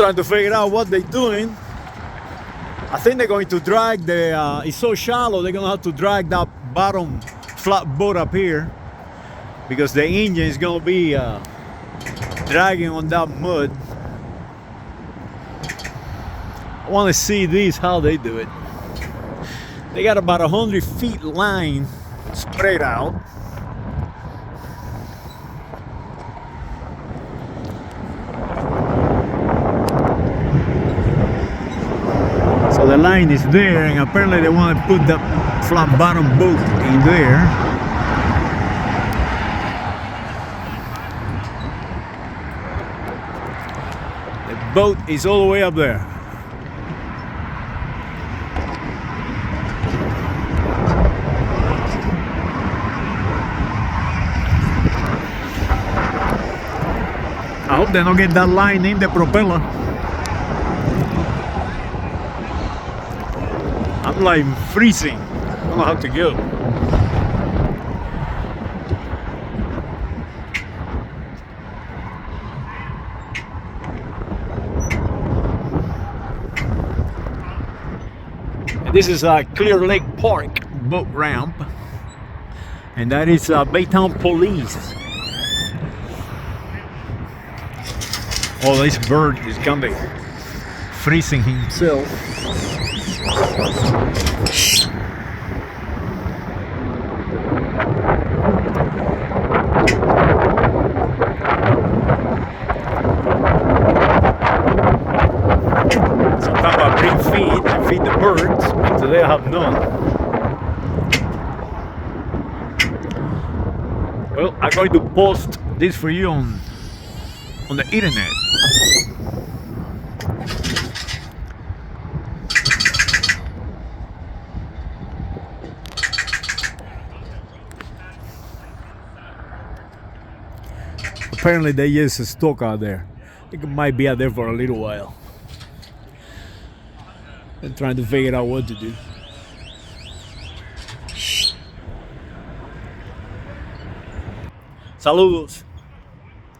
trying to figure out what they're doing. I think they're going to drag the, it's so shallow, they're gonna have to drag that bottom flat boat up here because the engine is gonna be dragging on that mud. I want to see this, how they do it. They got about 100 feet line spread out. So the line is there, and apparently they want to put the flat bottom boat in there. The boat is all the way up there. I hope they don't get that line in the propeller. I'm like freezing. I don't know how to go. And this is a Clear Lake Park boat ramp, and that is Baytown Police. Oh, this bird is kind of freezing himself. Sometimes I bring feed and feed the birds, but today I have none. Well, I'm going to post this for you on the internet. Apparently they use a stock out there. I think it might be out there for a little while. They're trying to figure out what to do. Saludos.